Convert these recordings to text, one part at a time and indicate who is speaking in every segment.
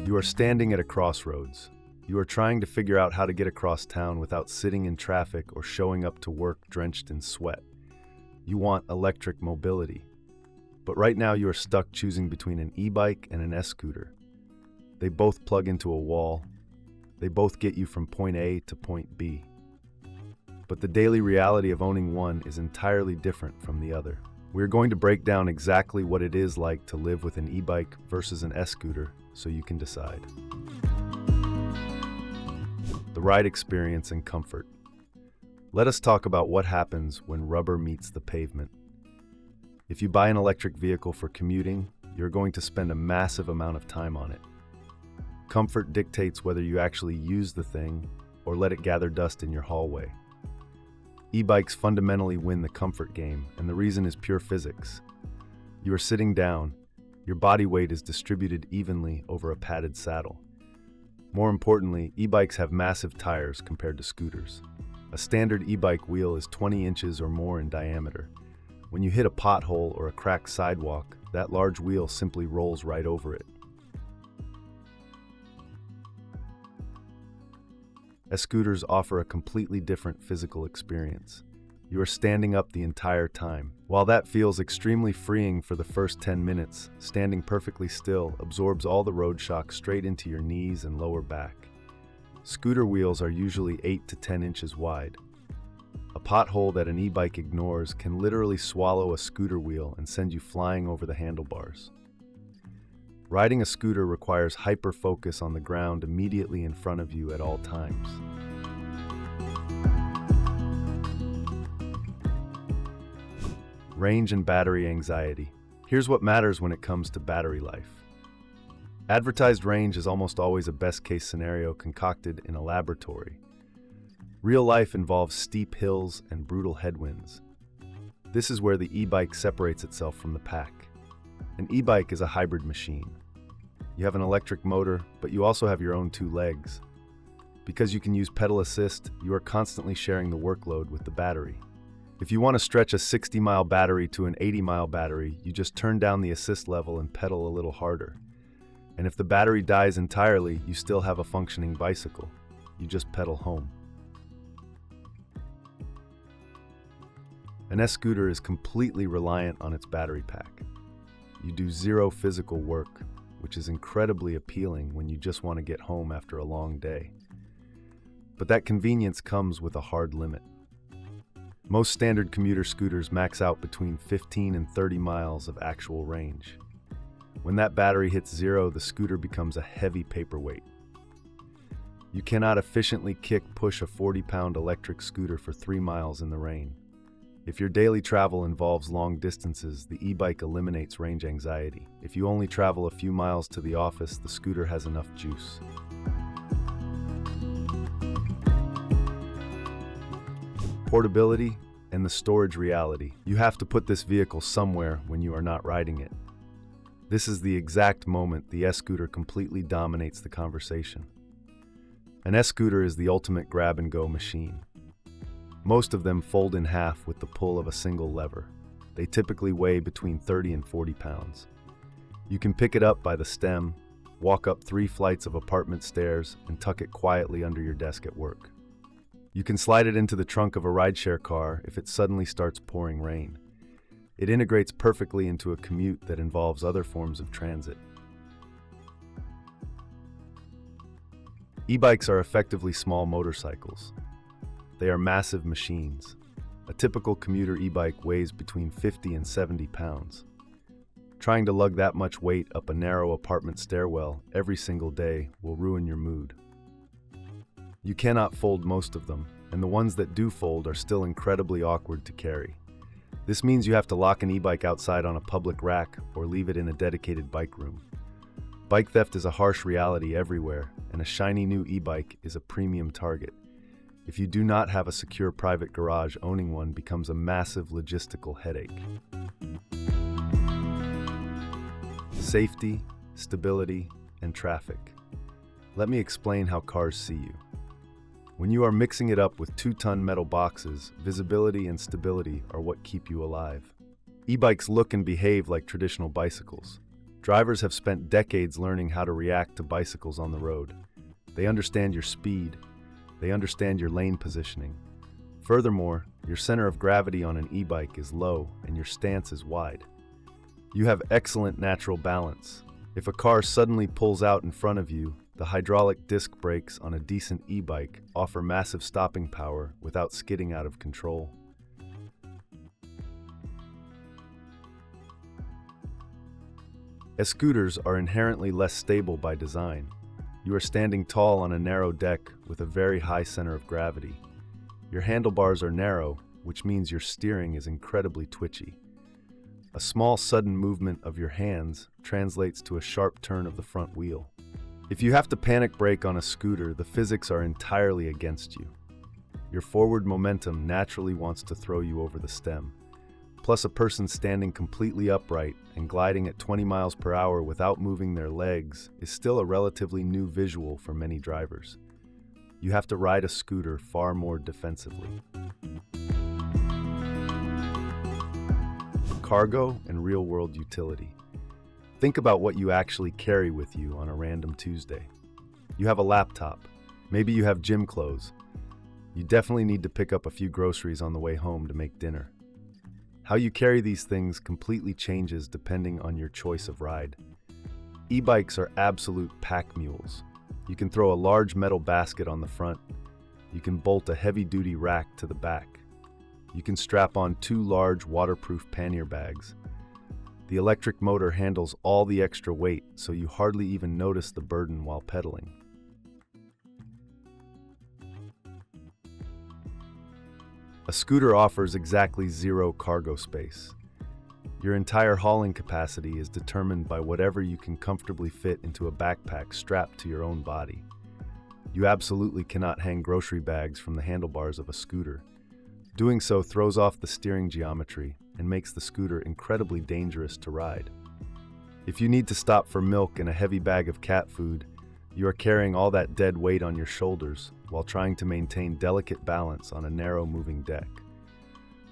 Speaker 1: You are standing at a crossroads. You are trying to figure out how to get across town without sitting in traffic or showing up to work drenched in sweat. You want electric mobility. But right now you are stuck choosing between an e-bike and an Escooter. They both plug into a wall. They both get you from point A to point B. But the daily reality of owning one is entirely different from the other. We're going to break down exactly what it is like to live with an e-bike versus an Escooter so you can decide. The ride experience and comfort. Let us talk about what happens when rubber meets the pavement. If you buy an electric vehicle for commuting, you're going to spend a massive amount of time on it. Comfort dictates whether you actually use the thing or let it gather dust in your hallway. E-bikes fundamentally win the comfort game, and the reason is pure physics. You are sitting down, your body weight is distributed evenly over a padded saddle. More importantly, e-bikes have massive tires compared to scooters. A standard e-bike wheel is 20 inches or more in diameter. When you hit a pothole or a cracked sidewalk, that large wheel simply rolls right over it. Escooters offer a completely different physical experience. You are standing up the entire time. While that feels extremely freeing for the first 10 minutes, standing perfectly still absorbs all the road shock straight into your knees and lower back. Scooter wheels are usually 8 to 10 inches wide. A pothole that an e-bike ignores can literally swallow a scooter wheel and send you flying over the handlebars. Riding a scooter requires hyper-focus on the ground immediately in front of you at all times. Range and battery anxiety. Here's what matters when it comes to battery life. Advertised range is almost always a best-case scenario concocted in a laboratory. Real life involves steep hills and brutal headwinds. This is where the e-bike separates itself from the pack. An e-bike is a hybrid machine. You have an electric motor, but you also have your own two legs. Because you can use pedal assist, you are constantly sharing the workload with the battery. If you want to stretch a 60-mile battery to an 80-mile battery, you just turn down the assist level and pedal a little harder. And if the battery dies entirely, you still have a functioning bicycle. You just pedal home. An Escooter is completely reliant on its battery pack. You do zero physical work, which is incredibly appealing when you just want to get home after a long day. But that convenience comes with a hard limit. Most standard commuter scooters max out between 15 and 30 miles of actual range. When that battery hits zero, the scooter becomes a heavy paperweight. You cannot efficiently push a 40-pound electric scooter for 3 miles in the rain. If your daily travel involves long distances, the e-bike eliminates range anxiety. If you only travel a few miles to the office, the scooter has enough juice. Portability and the storage reality. You have to put this vehicle somewhere when you are not riding it. This is the exact moment the Escooter completely dominates the conversation. An Escooter is the ultimate grab-and-go machine. Most of them fold in half with the pull of a single lever. They typically weigh between 30 and 40 pounds. You can pick it up by the stem, walk up 3 flights of apartment stairs, and tuck it quietly under your desk at work. You can slide it into the trunk of a rideshare car if it suddenly starts pouring rain. It integrates perfectly into a commute that involves other forms of transit. E-bikes are effectively small motorcycles. They are massive machines. A typical commuter e-bike weighs between 50 and 70 pounds. Trying to lug that much weight up a narrow apartment stairwell every single day will ruin your mood. You cannot fold most of them, and the ones that do fold are still incredibly awkward to carry. This means you have to lock an e-bike outside on a public rack or leave it in a dedicated bike room. Bike theft is a harsh reality everywhere, and a shiny new e-bike is a premium target. If you do not have a secure private garage, owning one becomes a massive logistical headache. Safety, stability, and traffic. Let me explain how cars see you. When you are mixing it up with 2-ton metal boxes, visibility and stability are what keep you alive. E-bikes look and behave like traditional bicycles. Drivers have spent decades learning how to react to bicycles on the road. They understand your speed. They understand your lane positioning. Furthermore, your center of gravity on an e-bike is low and your stance is wide. You have excellent natural balance. If a car suddenly pulls out in front of you, the hydraulic disc brakes on a decent e-bike offer massive stopping power without skidding out of control. Escooters are inherently less stable by design. You are standing tall on a narrow deck with a very high center of gravity. Your handlebars are narrow, which means your steering is incredibly twitchy. A small sudden movement of your hands translates to a sharp turn of the front wheel. If you have to panic brake on a scooter, the physics are entirely against you. Your forward momentum naturally wants to throw you over the stem. Plus, a person standing completely upright and gliding at 20 miles per hour without moving their legs is still a relatively new visual for many drivers. You have to ride a scooter far more defensively. Cargo and real-world utility. Think about what you actually carry with you on a random Tuesday. You have a laptop. Maybe you have gym clothes. You definitely need to pick up a few groceries on the way home to make dinner. How you carry these things completely changes depending on your choice of ride. E-bikes are absolute pack mules. You can throw a large metal basket on the front. You can bolt a heavy-duty rack to the back. You can strap on 2 large waterproof pannier bags. The electric motor handles all the extra weight, so you hardly even notice the burden while pedaling. A scooter offers exactly 0 cargo space. Your entire hauling capacity is determined by whatever you can comfortably fit into a backpack strapped to your own body. You absolutely cannot hang grocery bags from the handlebars of a scooter. Doing so throws off the steering geometry and makes the scooter incredibly dangerous to ride. If you need to stop for milk and a heavy bag of cat food, you are carrying all that dead weight on your shoulders while trying to maintain delicate balance on a narrow moving deck.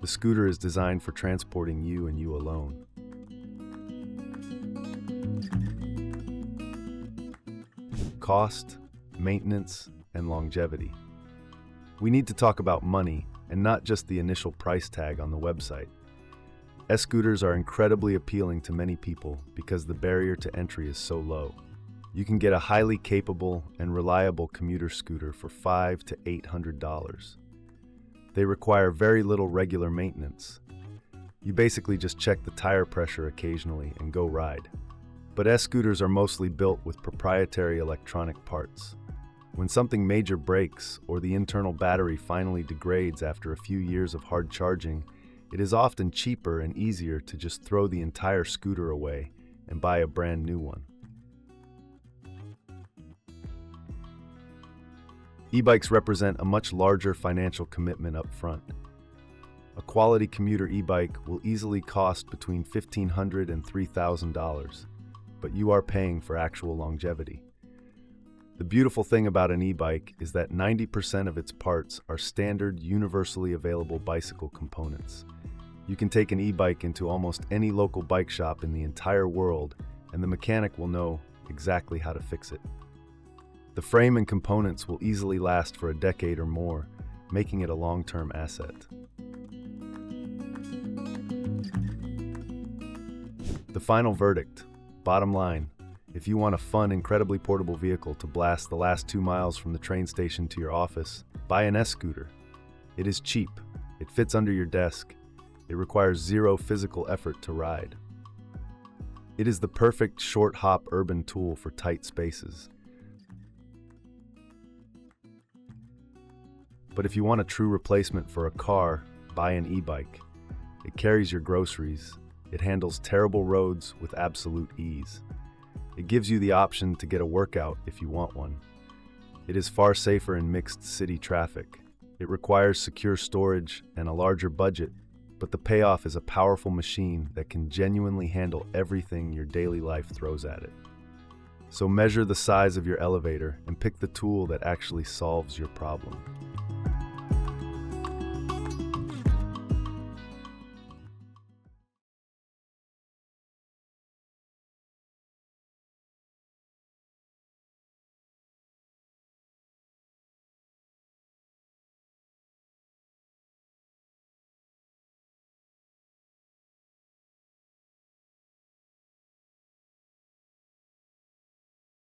Speaker 1: The scooter is designed for transporting you and you alone. Cost, maintenance, and longevity. We need to talk about money and not just the initial price tag on the website. Escooters are incredibly appealing to many people because the barrier to entry is so low. You can get a highly capable and reliable commuter scooter for $500 to $800. They require very little regular maintenance. You basically just check the tire pressure occasionally and go ride. But Escooters are mostly built with proprietary electronic parts. When something major breaks or the internal battery finally degrades after a few years of hard charging, it is often cheaper and easier to just throw the entire scooter away and buy a brand new one. E-bikes represent a much larger financial commitment up front. A quality commuter e-bike will easily cost between $1,500 and $3,000, but you are paying for actual longevity. The beautiful thing about an e-bike is that 90% of its parts are standard, universally available bicycle components. You can take an e-bike into almost any local bike shop in the entire world, and the mechanic will know exactly how to fix it. The frame and components will easily last for a decade or more, making it a long-term asset. The final verdict. Bottom line, if you want a fun, incredibly portable vehicle to blast the last 2 miles from the train station to your office, buy an Escooter. It is cheap, it fits under your desk, it requires 0 physical effort to ride. It is the perfect short-hop urban tool for tight spaces. But if you want a true replacement for a car, buy an e-bike. It carries your groceries. It handles terrible roads with absolute ease. It gives you the option to get a workout if you want one. It is far safer in mixed city traffic. It requires secure storage and a larger budget, but the payoff is a powerful machine that can genuinely handle everything your daily life throws at it. So measure the size of your elevator and pick the tool that actually solves your problem.